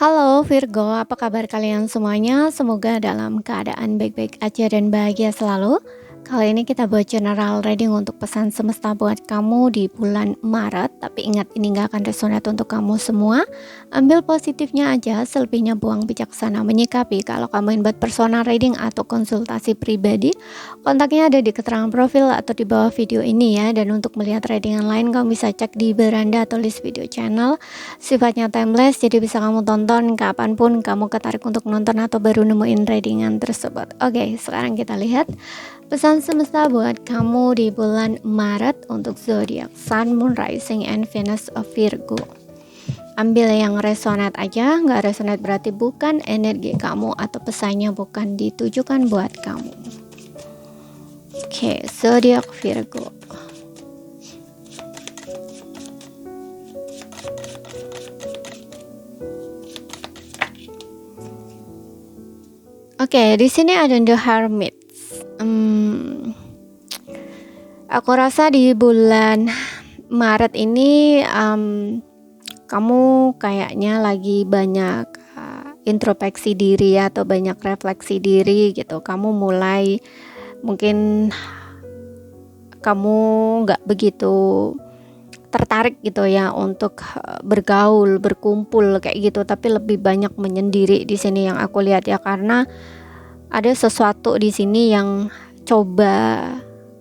Halo Virgo, apa kabar kalian semuanya? Semoga dalam keadaan baik-baik aja dan bahagia selalu. Kali ini kita buat general reading untuk pesan semesta buat kamu di bulan Maret. Tapi ingat, ini gak akan resonate untuk kamu semua. Ambil positifnya aja, selebihnya buang bijaksana menyikapi. Kalau kamu ingin buat personal reading atau konsultasi pribadi, kontaknya ada di keterangan profil atau di bawah video ini ya. Dan untuk melihat readingan lain, kamu bisa cek di beranda atau list video channel. Sifatnya timeless, jadi bisa kamu tonton kapanpun kamu ketarik untuk nonton atau baru nemuin readingan tersebut. Oke, sekarang kita lihat pesan semesta buat kamu di bulan Maret untuk zodiak Sun, Moon, Rising, and Venus of Virgo. Ambil yang resonate aja, nggak resonate berarti bukan energi kamu atau pesannya bukan ditujukan buat kamu. Oke, zodiak Virgo. Oke, di sini ada The Hermit. Aku rasa di bulan Maret ini kamu kayaknya lagi banyak introspeksi diri atau banyak refleksi diri gitu. Kamu mulai mungkin kamu nggak begitu tertarik gitu ya untuk bergaul, berkumpul kayak gitu, tapi lebih banyak menyendiri di sini yang aku lihat ya, karena ada sesuatu di sini yang coba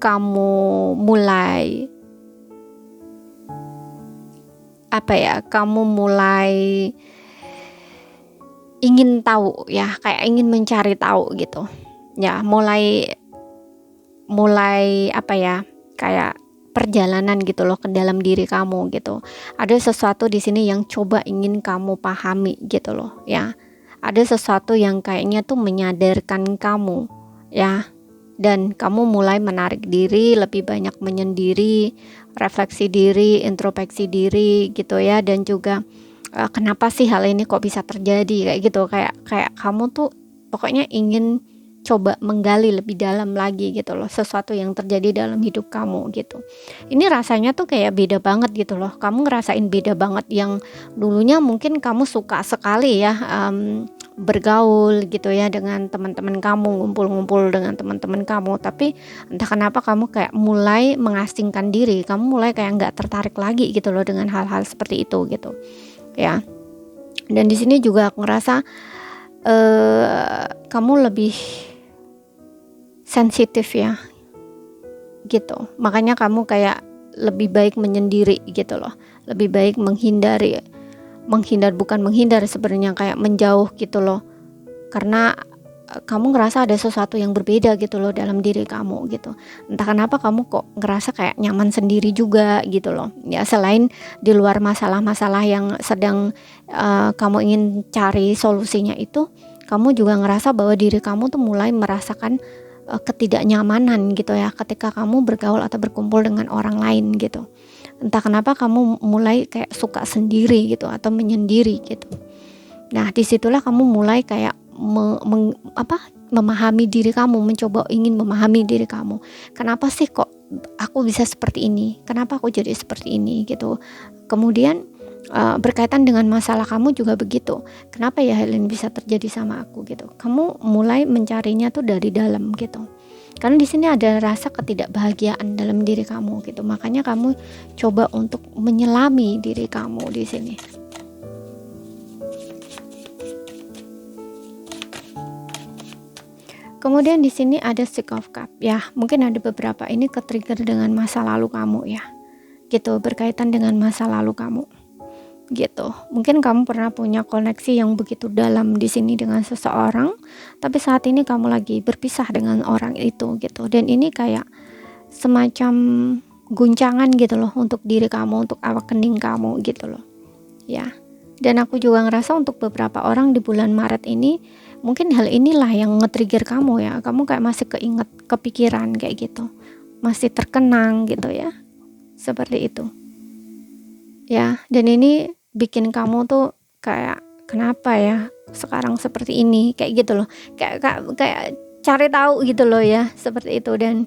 kamu mulai kamu mulai ingin tahu ya, kayak ingin mencari tahu gitu ya, mulai kayak perjalanan gitu loh ke dalam diri kamu gitu. Ada sesuatu di sini yang coba ingin kamu pahami gitu loh ya. Ada sesuatu yang kayaknya tuh menyadarkan kamu ya, dan kamu mulai menarik diri, lebih banyak menyendiri, refleksi diri, introspeksi diri gitu ya. Dan juga kenapa sih hal ini kok bisa terjadi kayak gitu, kayak kamu tuh pokoknya ingin coba menggali lebih dalam lagi gitu loh, sesuatu yang terjadi dalam hidup kamu gitu. Ini rasanya tuh kayak beda banget gitu loh. Kamu ngerasain beda banget, yang dulunya mungkin kamu suka sekali ya bergaul gitu ya dengan teman-teman kamu, ngumpul-ngumpul dengan teman-teman kamu, tapi entah kenapa kamu kayak mulai mengasingkan diri, kamu mulai kayak nggak tertarik lagi gitu loh dengan hal-hal seperti itu gitu ya. Dan di sini juga aku ngerasa kamu lebih sensitif ya gitu, makanya kamu kayak lebih baik menyendiri gitu loh, lebih baik menghindar bukan menghindar sebenarnya, kayak menjauh gitu loh, karena kamu ngerasa ada sesuatu yang berbeda gitu loh dalam diri kamu gitu. Entah kenapa kamu kok ngerasa kayak nyaman sendiri juga gitu loh ya, selain di luar masalah-masalah yang sedang kamu ingin cari solusinya itu, kamu juga ngerasa bahwa diri kamu tuh mulai merasakan ketidaknyamanan gitu ya ketika kamu bergaul atau berkumpul dengan orang lain gitu. Entah kenapa kamu mulai kayak suka sendiri gitu atau menyendiri gitu. Nah, disitulah kamu mulai kayak memahami diri kamu, mencoba ingin memahami diri kamu. Kenapa sih kok aku bisa seperti ini? Kenapa aku jadi seperti ini gitu? Kemudian berkaitan dengan masalah kamu juga begitu. Kenapa ya hal ini bisa terjadi sama aku gitu? Kamu mulai mencarinya tuh dari dalam gitu. Karena di sini ada rasa ketidakbahagiaan dalam diri kamu gitu. Makanya kamu coba untuk menyelami diri kamu di sini. Kemudian di sini ada Six of Cups ya. Mungkin ada beberapa ini ke-trigger dengan masa lalu kamu ya. Gitu, berkaitan dengan masa lalu kamu. Gitu. Mungkin kamu pernah punya koneksi yang begitu dalam di sini dengan seseorang, tapi saat ini kamu lagi berpisah dengan orang itu gitu. Dan ini kayak semacam guncangan gitu loh untuk diri kamu, untuk awakening kamu gitu loh. Ya. Dan aku juga ngerasa untuk beberapa orang di bulan Maret ini, mungkin hal inilah yang nge-trigger kamu ya. Kamu kayak masih keinget, kepikiran kayak gitu. Masih terkenang gitu ya. Seperti itu. Ya, dan ini bikin kamu tuh kayak kenapa ya sekarang seperti ini, kayak gitu loh, kayak cari tahu gitu loh ya, seperti itu. Dan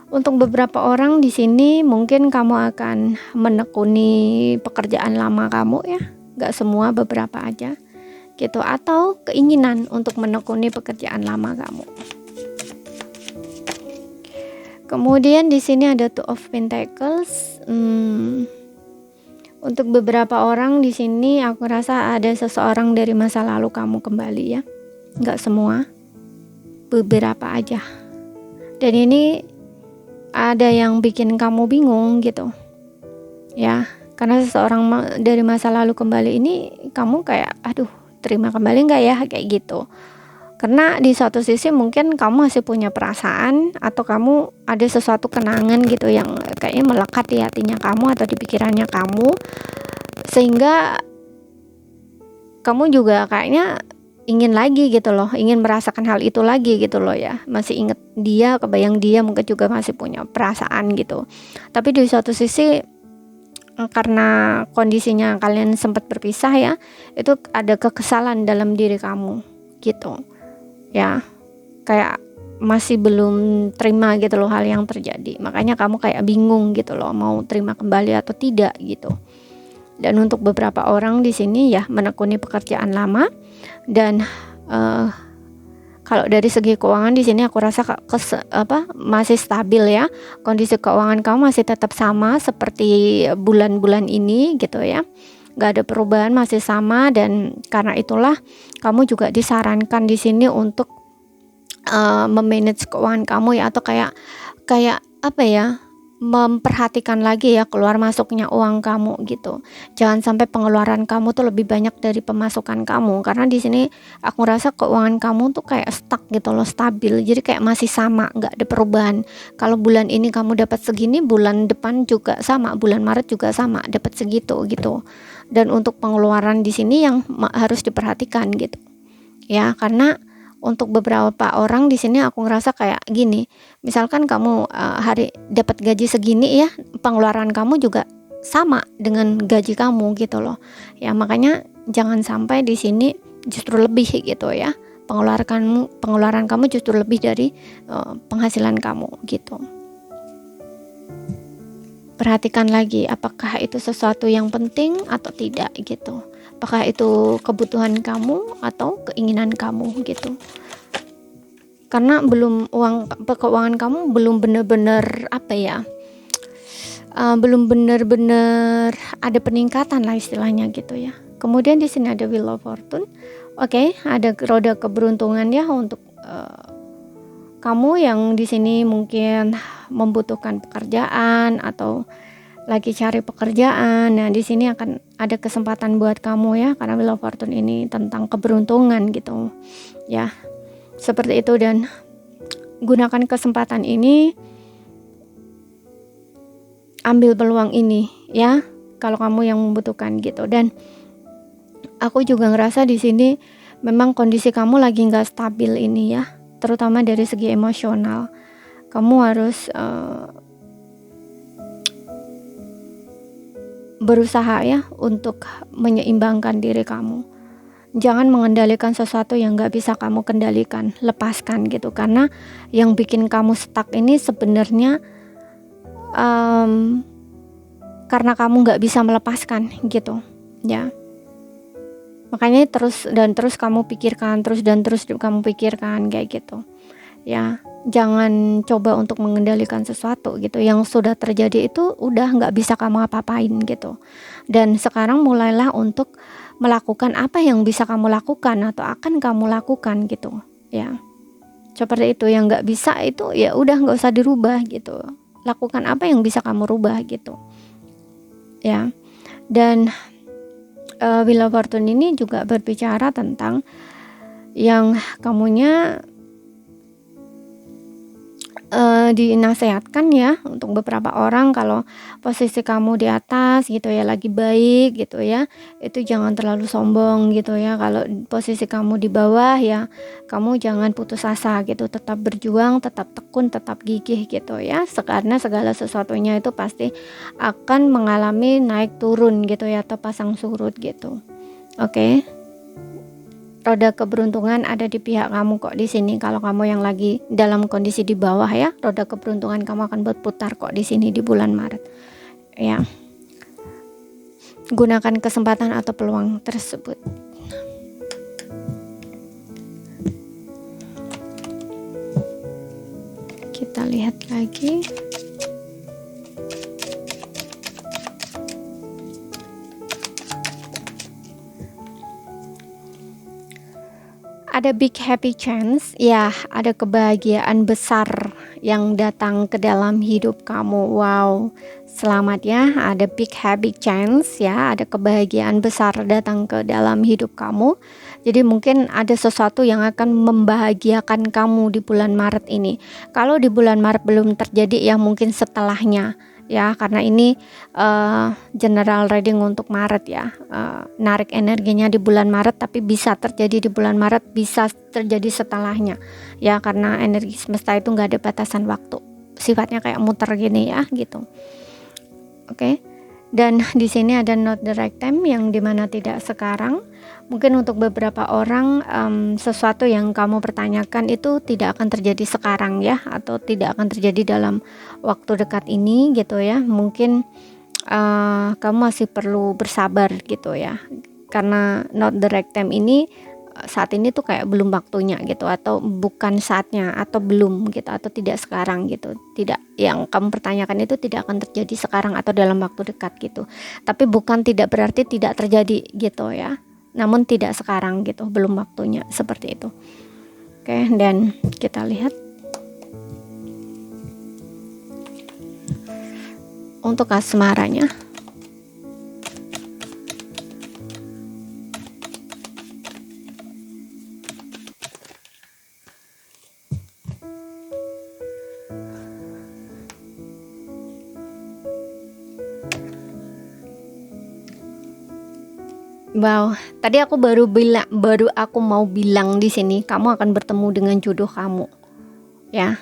untuk beberapa orang di sini mungkin kamu akan menekuni pekerjaan lama kamu ya, nggak semua, beberapa aja. gitu, atau keinginan untuk menekuni pekerjaan lama kamu. Kemudian di sini ada Two of Pentacles. Untuk beberapa orang di sini aku rasa ada seseorang dari masa lalu kamu kembali ya. Nggak semua, beberapa aja. Dan ini ada yang bikin kamu bingung gitu ya, karena seseorang dari masa lalu kembali ini kamu kayak aduh, terima kembali nggak ya, kayak gitu. Karena di satu sisi mungkin kamu masih punya perasaan, atau kamu ada sesuatu kenangan gitu yang kayaknya melekat di hatinya kamu atau di pikirannya kamu, sehingga kamu juga kayaknya ingin lagi gitu loh, ingin merasakan hal itu lagi gitu loh ya. Masih inget dia, kebayang dia, mungkin juga masih punya perasaan gitu. Tapi di suatu sisi karena kondisinya kalian sempat berpisah ya, itu ada kekesalan dalam diri kamu gitu ya, kayak masih belum terima gitu loh hal yang terjadi. Makanya kamu kayak bingung gitu loh, mau terima kembali atau tidak gitu. Dan untuk beberapa orang di sini ya menekuni pekerjaan lama, dan kalau dari segi keuangan di sini aku rasa masih stabil ya. Kondisi keuangan kamu masih tetap sama seperti bulan-bulan ini gitu ya. Gak ada perubahan, masih sama, dan karena itulah kamu juga disarankan di sini untuk memanage keuangan kamu ya, atau kayak apa ya, memperhatikan lagi ya keluar masuknya uang kamu gitu. Jangan sampai pengeluaran kamu tuh lebih banyak dari pemasukan kamu, karena di sini aku rasa keuangan kamu tuh kayak stuck gitu loh, stabil. Jadi kayak masih sama, nggak ada perubahan. Kalau bulan ini kamu dapat segini, bulan depan juga sama, bulan Maret juga sama, dapat segitu gitu. Dan untuk pengeluaran di sini yang harus diperhatikan gitu ya, karena untuk beberapa orang di sini aku ngerasa kayak gini, misalkan kamu hari dapat gaji segini ya, pengeluaran kamu juga sama dengan gaji kamu gitu loh ya. Makanya jangan sampai di sini justru lebih gitu ya, pengeluaran kamu justru lebih dari penghasilan kamu gitu. Perhatikan lagi apakah itu sesuatu yang penting atau tidak gitu. Apakah itu kebutuhan kamu atau keinginan kamu gitu. Karena keuangan kamu belum benar-benar belum benar-benar ada peningkatan lah istilahnya gitu ya. Kemudian di sini ada Wheel of Fortune. Oke, ada roda keberuntungan ya untuk kamu yang di sini mungkin membutuhkan pekerjaan atau lagi cari pekerjaan. Nah, di sini akan ada kesempatan buat kamu ya, karena Wheel of Fortune ini tentang keberuntungan gitu. Ya. Seperti itu, dan gunakan kesempatan ini, ambil peluang ini ya kalau kamu yang membutuhkan gitu. Dan aku juga ngerasa di sini memang kondisi kamu lagi nggak stabil ini ya, terutama dari segi emosional. Kamu harus berusaha ya untuk menyeimbangkan diri kamu. Jangan mengendalikan sesuatu yang gak bisa kamu kendalikan, lepaskan gitu. Karena yang bikin kamu stuck ini sebenarnya karena kamu gak bisa melepaskan gitu ya. Makanya terus kamu pikirkan, terus kamu pikirkan kayak gitu ya. Jangan coba untuk mengendalikan sesuatu gitu. Yang sudah terjadi itu udah gak bisa kamu apa-apain gitu. Dan sekarang mulailah untuk melakukan apa yang bisa kamu lakukan atau akan kamu lakukan gitu ya. Seperti itu. Yang gak bisa itu ya udah gak usah dirubah gitu. Lakukan apa yang bisa kamu rubah gitu ya. Dan Wheel of Fortune ini juga berbicara tentang yang kamunya dinasehatkan ya untuk beberapa orang, kalau posisi kamu di atas gitu ya, lagi baik gitu ya, itu jangan terlalu sombong gitu ya. Kalau posisi kamu di bawah ya, kamu jangan putus asa gitu, tetap berjuang, tetap tekun, tetap gigih gitu ya. Karena segala sesuatunya itu pasti akan mengalami naik turun gitu ya, atau pasang surut gitu. Oke. Roda keberuntungan ada di pihak kamu kok di sini. Kalau kamu yang lagi dalam kondisi di bawah ya, roda keberuntungan kamu akan berputar kok di sini di bulan Maret. Ya. Gunakan kesempatan atau peluang tersebut. kita lihat lagi. Ada big happy chance, ya, ada kebahagiaan besar yang datang ke dalam hidup kamu. Wow, selamat ya, ada big happy chance, ya, ada kebahagiaan besar datang ke dalam hidup kamu. Jadi mungkin ada sesuatu yang akan membahagiakan kamu di bulan Maret ini. Kalau di bulan Maret belum terjadi, ya mungkin setelahnya. Ya, karena ini general reading untuk Maret ya, narik energinya di bulan Maret, tapi bisa terjadi di bulan Maret, bisa terjadi setelahnya ya, karena energi semesta itu nggak ada batasan waktu, sifatnya kayak muter gini ya gitu. Oke. Dan di sini ada not the right time, yang dimana tidak sekarang. Mungkin untuk beberapa orang sesuatu yang kamu pertanyakan itu tidak akan terjadi sekarang ya, atau tidak akan terjadi dalam waktu dekat ini gitu ya. Mungkin kamu masih perlu bersabar gitu ya, karena not the right time ini saat ini tuh kayak belum waktunya gitu, atau bukan saatnya, atau belum gitu, atau tidak sekarang gitu. Tidak, yang kamu pertanyakan itu tidak akan terjadi sekarang atau dalam waktu dekat gitu. Tapi bukan tidak berarti tidak terjadi gitu ya, namun tidak sekarang gitu, belum waktunya, seperti itu. Oke, dan kita lihat untuk asmaranya. Wow, tadi aku baru mau bilang di sini kamu akan bertemu dengan jodoh kamu, ya.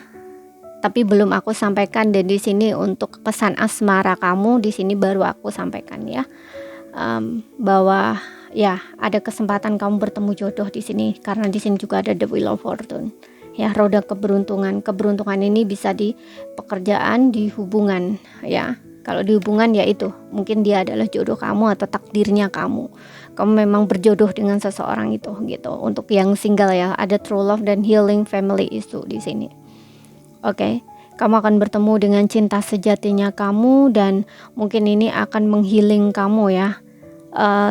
Tapi belum aku sampaikan, dan di sini untuk pesan asmara kamu di sini baru aku sampaikan ya, bahwa ya ada kesempatan kamu bertemu jodoh di sini, karena di sini juga ada the wheel of fortune, ya, roda keberuntungan. Keberuntungan ini bisa di pekerjaan, di hubungan, ya. Kalau di hubungan ya itu, mungkin dia adalah jodoh kamu atau takdirnya kamu. Kamu memang berjodoh dengan seseorang itu gitu. Untuk yang single ya, ada true love dan healing family issue di sini. Oke. Kamu akan bertemu dengan cinta sejatinya kamu, dan mungkin ini akan menghealing kamu ya.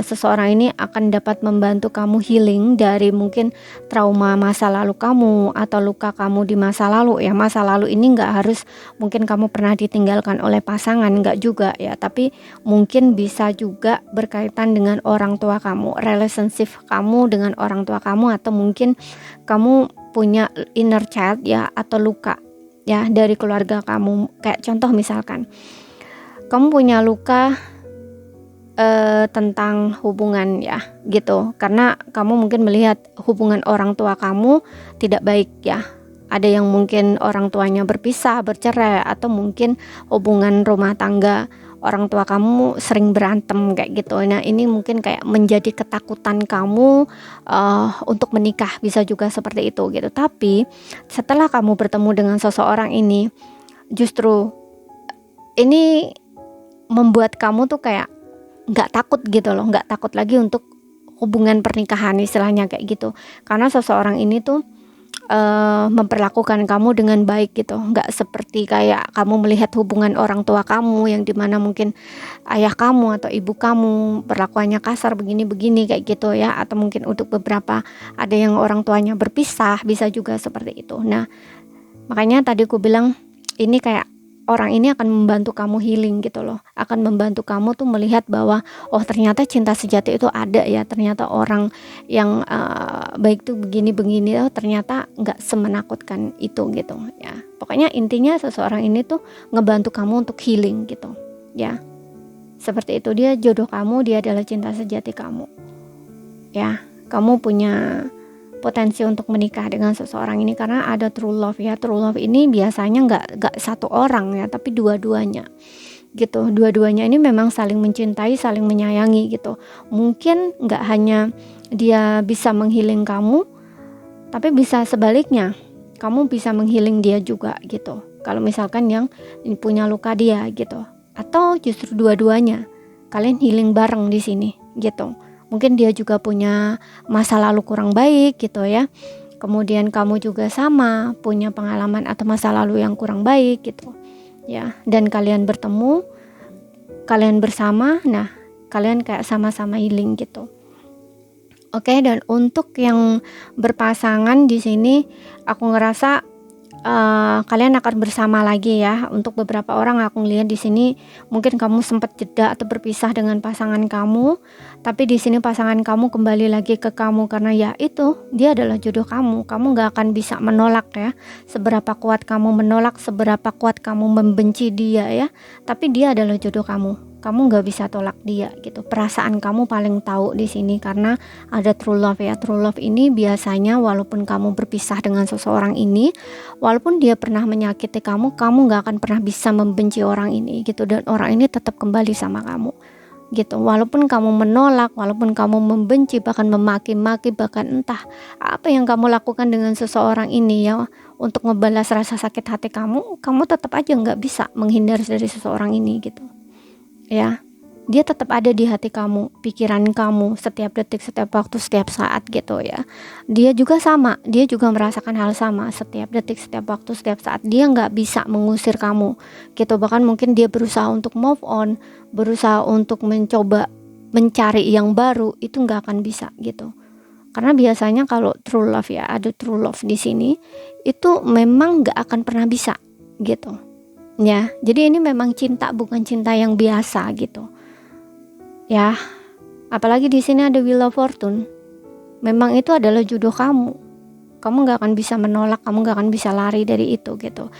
Seseorang ini akan dapat membantu kamu healing dari mungkin trauma masa lalu kamu atau luka kamu di masa lalu ya. Masa lalu ini nggak harus mungkin kamu pernah ditinggalkan oleh pasangan, nggak juga ya, tapi mungkin bisa juga berkaitan dengan orang tua kamu, relationship kamu dengan orang tua kamu, atau mungkin kamu punya inner child ya, atau luka ya dari keluarga kamu. Kayak contoh misalkan kamu punya luka tentang hubungan ya gitu, karena kamu mungkin melihat hubungan orang tua kamu tidak baik ya. Ada yang mungkin orang tuanya berpisah, bercerai, atau mungkin hubungan rumah tangga orang tua kamu sering berantem kayak gitu. Nah, ini mungkin kayak menjadi ketakutan kamu untuk menikah, bisa juga seperti itu gitu. Tapi setelah kamu bertemu dengan seseorang ini, justru ini membuat kamu tuh kayak nggak takut gitu loh, nggak takut lagi untuk hubungan pernikahan istilahnya kayak gitu, karena seseorang ini tuh memperlakukan kamu dengan baik gitu, nggak seperti kayak kamu melihat hubungan orang tua kamu yang dimana mungkin ayah kamu atau ibu kamu perlakuannya kasar begini-begini kayak gitu ya, atau mungkin untuk beberapa ada yang orang tuanya berpisah, bisa juga seperti itu. Nah, makanya tadi aku bilang ini kayak orang ini akan membantu kamu healing gitu loh, akan membantu kamu tuh melihat bahwa oh ternyata cinta sejati itu ada ya, ternyata orang yang baik tuh begini-begini, oh ternyata nggak semenakutkan itu gitu ya. Pokoknya intinya seseorang ini tuh ngebantu kamu untuk healing gitu ya, seperti itu. Dia jodoh kamu, dia adalah cinta sejati kamu ya. Kamu punya potensi untuk menikah dengan seseorang ini karena ada true love ya. True love ini biasanya nggak satu orang ya, tapi dua-duanya gitu. Dua-duanya ini memang saling mencintai, saling menyayangi gitu. Mungkin nggak hanya dia bisa menghealing kamu, tapi bisa sebaliknya, kamu bisa menghealing dia juga gitu. Kalau misalkan yang punya luka dia gitu, atau justru dua-duanya kalian healing bareng di sini gitu. Mungkin dia juga punya masa lalu kurang baik gitu ya. kemudian kamu juga sama punya pengalaman atau masa lalu yang kurang baik gitu ya, dan kalian bertemu, kalian bersama, nah kalian kayak sama-sama healing gitu. Oke, dan untuk yang berpasangan di sini aku ngerasa kalian akan bersama lagi ya. Untuk beberapa orang aku lihat di sini mungkin kamu sempat jeda atau berpisah dengan pasangan kamu, tapi di sini pasangan kamu kembali lagi ke kamu karena ya itu dia adalah jodoh kamu. Kamu gak akan bisa menolak ya. Seberapa kuat kamu menolak, seberapa kuat kamu membenci dia ya, tapi dia adalah jodoh kamu. Kamu gak bisa tolak dia gitu. Perasaan kamu paling tahu di sini karena ada true love ya. True love ini biasanya walaupun kamu berpisah dengan seseorang ini, walaupun dia pernah menyakiti kamu, kamu gak akan pernah bisa membenci orang ini gitu, dan orang ini tetap kembali sama kamu gitu. Walaupun kamu menolak, walaupun kamu membenci, bahkan memaki-maki, bahkan entah apa yang kamu lakukan dengan seseorang ini ya untuk ngebalas rasa sakit hati kamu tetap aja gak bisa menghindar dari seseorang ini gitu ya. Dia tetap ada di hati kamu, pikiran kamu, setiap detik, setiap waktu, setiap saat gitu ya. Dia juga sama, dia juga merasakan hal sama, setiap detik, setiap waktu, setiap saat. Dia nggak bisa mengusir kamu gitu. Bahkan mungkin dia berusaha untuk move on, berusaha untuk mencoba mencari yang baru, itu nggak akan bisa gitu. Karena biasanya kalau true love ya, ada true love di sini, itu memang nggak akan pernah bisa gitu ya. Jadi ini memang cinta, bukan cinta yang biasa gitu ya. Apalagi di sini ada Wheel of Fortune. Memang itu adalah jodoh kamu. Kamu gak akan bisa menolak, kamu gak akan bisa lari dari itu gitu.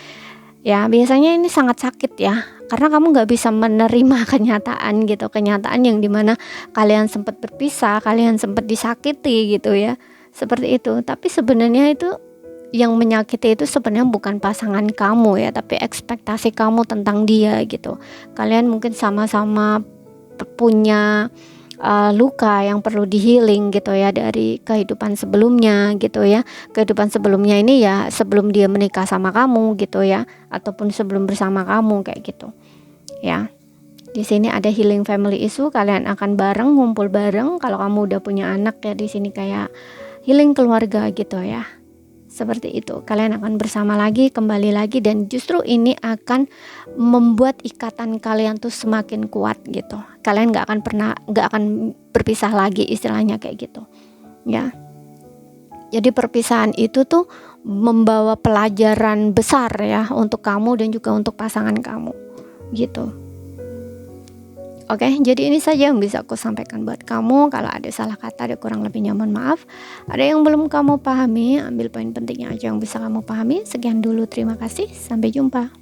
Ya biasanya ini sangat sakit ya, karena kamu gak bisa menerima kenyataan gitu. Kenyataan yang dimana kalian sempat berpisah, kalian sempat disakiti gitu ya. Seperti itu. Tapi sebenarnya itu yang menyakiti itu sebenarnya bukan pasangan kamu ya, tapi ekspektasi kamu tentang dia gitu. Kalian mungkin sama-sama punya luka yang perlu di healing gitu ya dari kehidupan sebelumnya gitu ya. Kehidupan sebelumnya ini ya sebelum dia menikah sama kamu gitu ya, ataupun sebelum bersama kamu kayak gitu ya. Di sini ada healing family issue, kalian akan bareng, ngumpul bareng. Kalau kamu udah punya anak ya, di sini kayak healing keluarga gitu ya. Seperti itu, kalian akan bersama lagi, kembali lagi, dan justru ini akan membuat ikatan kalian tuh semakin kuat gitu. Kalian gak akan berpisah lagi, istilahnya kayak gitu ya. Jadi perpisahan itu tuh membawa pelajaran besar ya untuk kamu dan juga untuk pasangan kamu gitu. Oke, jadi ini saja yang bisa aku sampaikan buat kamu. Kalau ada salah kata, ada kurang lebihnya mohon maaf. Ada yang belum kamu pahami, ambil poin pentingnya aja yang bisa kamu pahami. Sekian dulu, terima kasih, sampai jumpa.